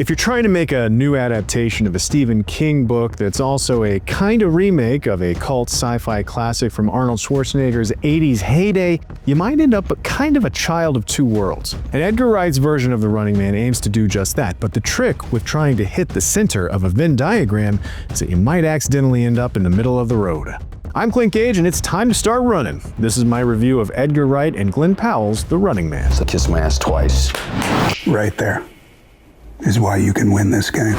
If you're trying to make a new adaptation of a Stephen King book that's also a kind of remake of a cult sci-fi classic from Arnold Schwarzenegger's 80s heyday, you might end up kind of a child of two worlds. And Edgar Wright's version of The Running Man aims to do just that, but the trick with trying to hit the center of a Venn diagram is that you might accidentally end up in the middle of the road. I'm Clint Gage, and it's time to start running. This is my review of Edgar Wright and Glen Powell's The Running Man. So kiss my ass twice. Right there is why you can win this game.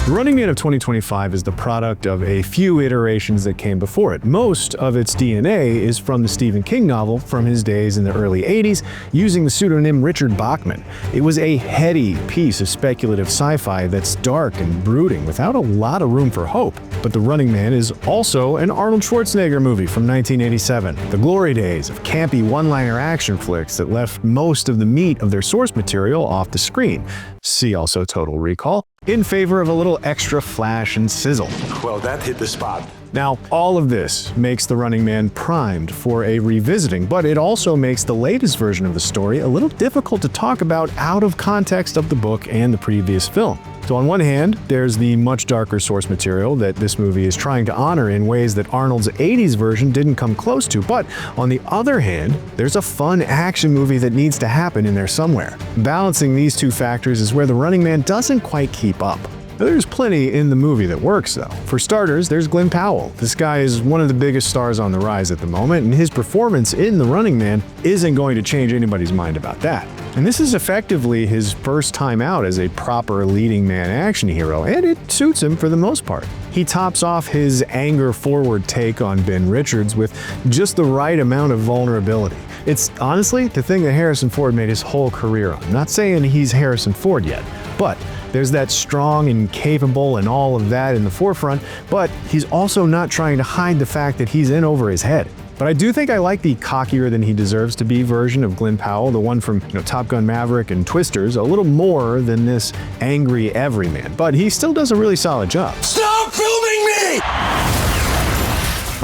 The Running Man of 2025 is the product of a few iterations that came before it. Most of its DNA is from the Stephen King novel from his days in the early 80s, using the pseudonym Richard Bachman. It was a heady piece of speculative sci-fi that's dark and brooding without a lot of room for hope. But The Running Man is also an Arnold Schwarzenegger movie from 1987, the glory days of campy one-liner action flicks that left most of the meat of their source material off the screen. See also Total Recall, in favor of a little extra flash and sizzle. Well, that hit the spot. Now, all of this makes The Running Man primed for a revisiting, but it also makes the latest version of the story a little difficult to talk about out of context of the book and the previous film. So on one hand, there's the much darker source material that this movie is trying to honor in ways that Arnold's 80s version didn't come close to, but on the other hand, there's a fun action movie that needs to happen in there somewhere. Balancing these two factors is where The Running Man doesn't quite keep up. There's plenty in the movie that works, though. For starters, there's Glen Powell. This guy is one of the biggest stars on the rise at the moment, and his performance in The Running Man isn't going to change anybody's mind about that. And this is effectively his first time out as a proper leading man action hero, and it suits him for the most part. He tops off his anger-forward take on Ben Richards with just the right amount of vulnerability. It's honestly the thing that Harrison Ford made his whole career on. I'm not saying he's Harrison Ford yet, but there's that strong and capable and all of that in the forefront, but he's also not trying to hide the fact that he's in over his head. But I do think I like the cockier than he deserves to be version of Glen Powell, the one from Top Gun Maverick and Twisters, a little more than this angry everyman. But he still does a really solid job. Stop filming me!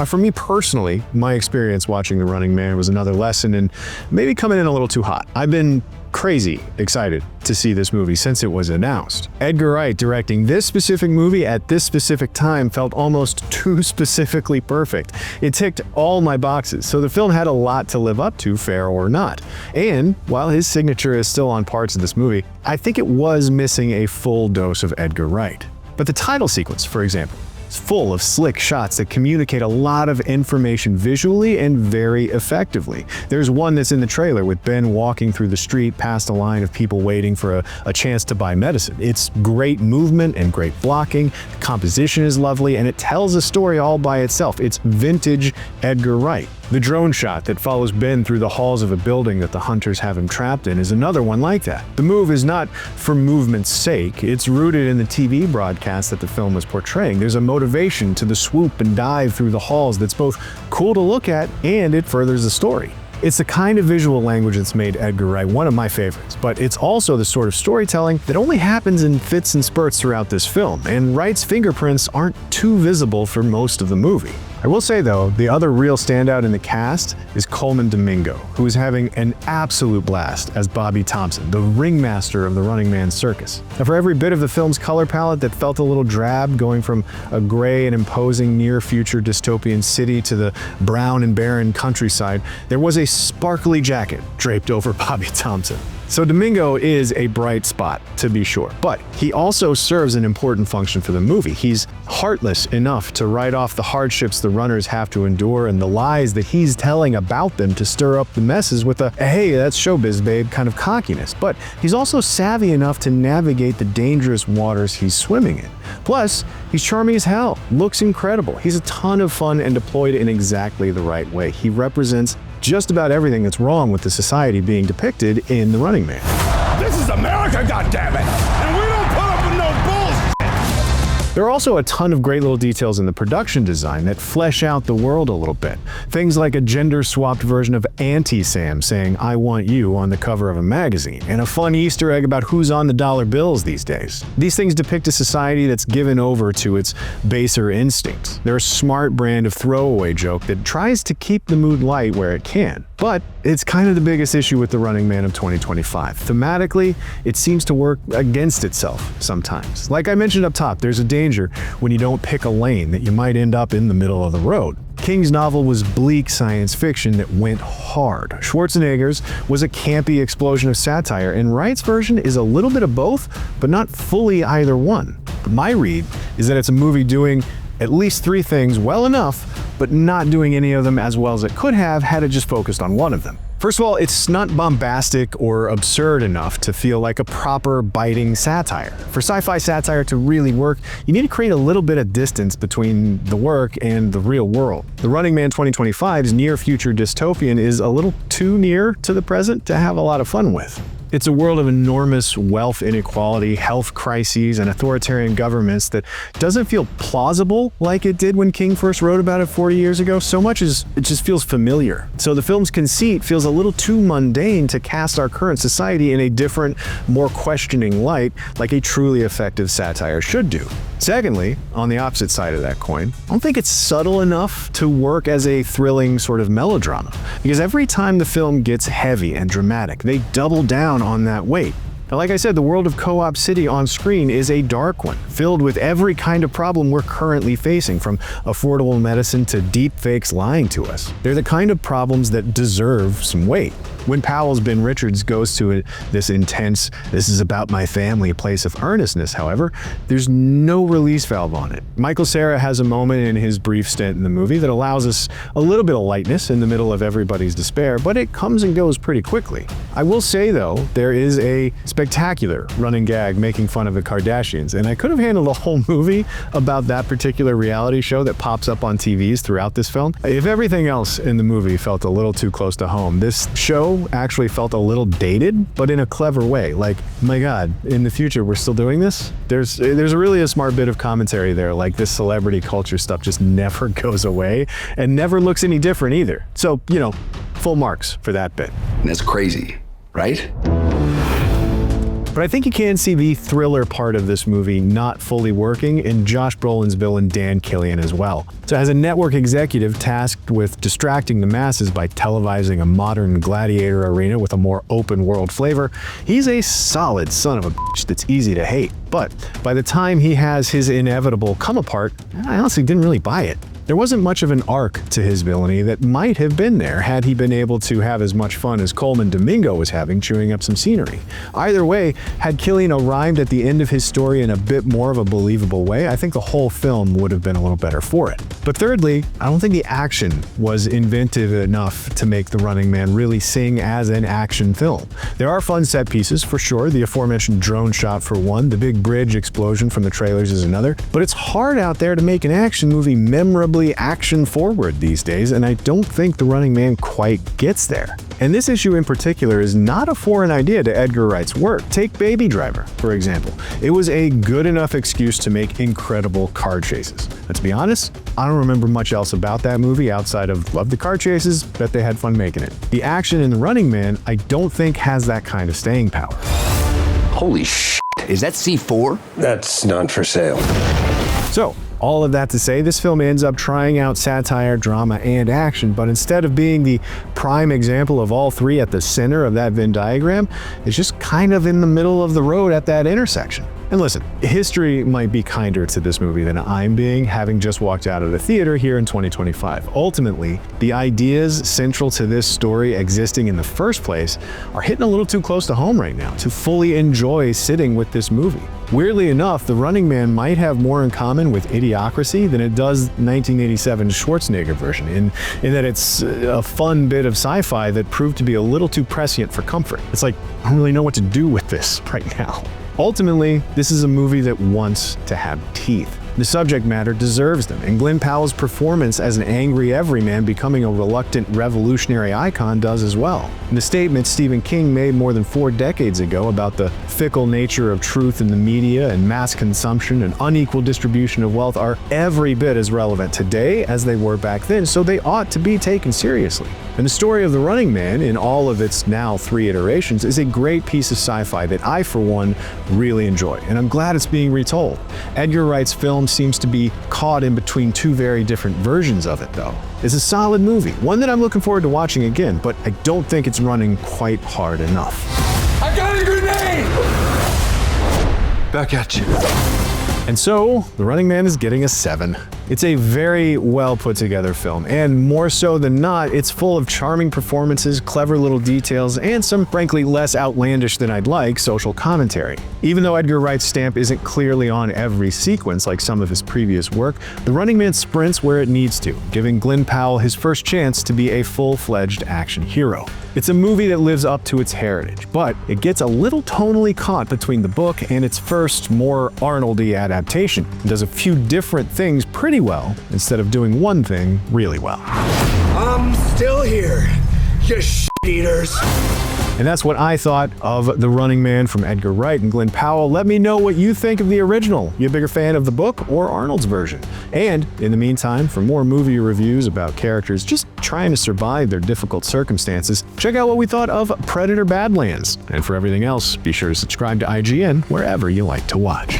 For me personally, my experience watching The Running Man was another lesson in maybe coming in a little too hot. I've been crazy excited to see this movie since it was announced. Edgar Wright directing this specific movie at this specific time felt almost too specifically perfect. It ticked all my boxes, so the film had a lot to live up to, fair or not. And while his signature is still on parts of this movie, I think it was missing a full dose of Edgar Wright. But the title sequence, for example, is full of slick shots that communicate a lot of information visually and very effectively. There's one that's in the trailer with Ben walking through the street past a line of people waiting for a chance to buy medicine. It's great movement and great blocking, the composition is lovely, and it tells a story all by itself. It's vintage Edgar Wright. The drone shot that follows Ben through the halls of a building that the hunters have him trapped in is another one like that. The move is not for movement's sake, it's rooted in the TV broadcast that the film was portraying. There's a motivation to the swoop and dive through the halls that's both cool to look at and it furthers the story. It's the kind of visual language that's made Edgar Wright one of my favorites, but it's also the sort of storytelling that only happens in fits and spurts throughout this film, and Wright's fingerprints aren't too visible for most of the movie. I will say though, the other real standout in the cast is Coleman Domingo, who is having an absolute blast as Bobby Thompson, the ringmaster of the Running Man circus. Now for every bit of the film's color palette that felt a little drab, going from a gray and imposing near-future dystopian city to the brown and barren countryside, there was a sparkly jacket draped over Bobby Thompson. So Domingo is a bright spot, to be sure, but he also serves an important function for the movie. He's heartless enough to write off the hardships the runners have to endure and the lies that he's telling about them to stir up the messes with a, hey, that's showbiz, babe, kind of cockiness. But he's also savvy enough to navigate the dangerous waters he's swimming in. Plus, he's charming as hell, looks incredible. He's a ton of fun and deployed in exactly the right way. He represents just about everything that's wrong with the society being depicted in The Running Man. This is America, goddammit! And we don't put up with no bullshit! There are also a ton of great little details in the production design that flesh out the world a little bit. Things like a gender-swapped version of Auntie Sam saying, "I want you" on the cover of a magazine, and a fun Easter egg about who's on the dollar bills these days. These things depict a society that's given over to its baser instincts. They're a smart brand of throwaway joke that tries to keep the mood light where it can. But It's kind of the biggest issue with The Running Man of 2025. Thematically, it seems to work against itself sometimes. Like I mentioned up top, there's a danger when you don't pick a lane that you might end up in the middle of the road. King's novel was bleak science fiction that went hard. Schwarzenegger's was a campy explosion of satire, and Wright's version is a little bit of both, but not fully either one. My read is that it's a movie doing at least three things well enough, but not doing any of them as well as it could have had it just focused on one of them. First of all, it's not bombastic or absurd enough to feel like a proper biting satire. For sci-fi satire to really work, you need to create a little bit of distance between the work and the real world. The Running Man 2025's near-future dystopian is a little too near to the present to have a lot of fun with. It's a world of enormous wealth inequality, health crises, and authoritarian governments that doesn't feel plausible like it did when King first wrote about it 40 years ago, so much as it just feels familiar. So the film's conceit feels a little too mundane to cast our current society in a different, more questioning light, like a truly effective satire should do. Secondly, on the opposite side of that coin, I don't think it's subtle enough to work as a thrilling sort of melodrama, because every time the film gets heavy and dramatic, they double down on that weight. Now, like I said, the world of Co-op City on screen is a dark one, filled with every kind of problem we're currently facing, from affordable medicine to deep fakes lying to us. They're the kind of problems that deserve some weight. When Powell's Ben Richards goes to this intense, "this is about my family" place of earnestness, however, there's no release valve on it. Michael Cera has a moment in his brief stint in the movie that allows us a little bit of lightness in the middle of everybody's despair, but it comes and goes pretty quickly. I will say, though, there is a spectacular running gag making fun of the Kardashians, and I could have handled a whole movie about that particular reality show that pops up on TVs throughout this film. If everything else in the movie felt a little too close to home, this show actually felt a little dated, but in a clever way. Like, my God, in the future we're still doing this? There's really a smart bit of commentary there, like this celebrity culture stuff just never goes away and never looks any different either. So, full marks for that bit. That's crazy, right? But I think you can see the thriller part of this movie not fully working in Josh Brolin's villain Dan Killian as well. So as a network executive tasked with distracting the masses by televising a modern gladiator arena with a more open world flavor, he's a solid son of a bitch that's easy to hate. But by the time he has his inevitable come apart, I honestly didn't really buy it. There wasn't much of an arc to his villainy that might have been there had he been able to have as much fun as Coleman Domingo was having chewing up some scenery. Either way, had Killian arrived at the end of his story in a bit more of a believable way, I think the whole film would have been a little better for it. But thirdly, I don't think the action was inventive enough to make The Running Man really sing as an action film. There are fun set pieces, for sure, the aforementioned drone shot for one, the big bridge explosion from the trailers is another, but it's hard out there to make an action movie memorably action forward these days, and I don't think The Running Man quite gets there. And this issue in particular is not a foreign idea to Edgar Wright's work. Take Baby Driver, for example. It was a good enough excuse to make incredible car chases. Let's be honest, I don't remember much else about that movie outside of love the car chases, bet they had fun making it. The action in The Running Man, I don't think has that kind of staying power. Holy shit, is that C4? That's not for sale. So, all of that to say, this film ends up trying out satire, drama, and action, but instead of being the prime example of all three at the center of that Venn diagram, it's just kind of in the middle of the road at that intersection. And listen, history might be kinder to this movie than I'm being, having just walked out of the theater here in 2025. Ultimately, the ideas central to this story existing in the first place are hitting a little too close to home right now to fully enjoy sitting with this movie. Weirdly enough, The Running Man might have more in common with Idiocracy than it does 1987's Schwarzenegger version, in that it's a fun bit of sci-fi that proved to be a little too prescient for comfort. It's like, I don't really know what to do with this right now. Ultimately, this is a movie that wants to have teeth. The subject matter deserves them, and Glen Powell's performance as an angry everyman becoming a reluctant revolutionary icon does as well. And the statement Stephen King made more than 4 decades ago about the fickle nature of truth in the media and mass consumption and unequal distribution of wealth are every bit as relevant today as they were back then, so they ought to be taken seriously. And the story of The Running Man, in all of its now 3 iterations, is a great piece of sci-fi that I, for one, really enjoy, and I'm glad it's being retold. Edgar Wright's film seems to be caught in between two very different versions of it, though. It's a solid movie, one that I'm looking forward to watching again, but I don't think it's running quite hard enough. I got a grenade! Back at you. And so, The Running Man is getting a 7. It's a very well put together film, and more so than not, it's full of charming performances, clever little details, and some frankly less outlandish than I'd like social commentary. Even though Edgar Wright's stamp isn't clearly on every sequence like some of his previous work, The Running Man sprints where it needs to, giving Glen Powell his first chance to be a full-fledged action hero. It's a movie that lives up to its heritage, but it gets a little tonally caught between the book and its first, more Arnold-y adaptation. It does a few different things pretty well, instead of doing one thing really well. I'm still here, you shit-eaters. And that's what I thought of The Running Man from Edgar Wright and Glen Powell. Let me know what you think of the original. You a bigger fan of the book or Arnold's version? And in the meantime, for more movie reviews about characters just trying to survive their difficult circumstances, check out what we thought of Predator Badlands. And for everything else, be sure to subscribe to IGN wherever you like to watch.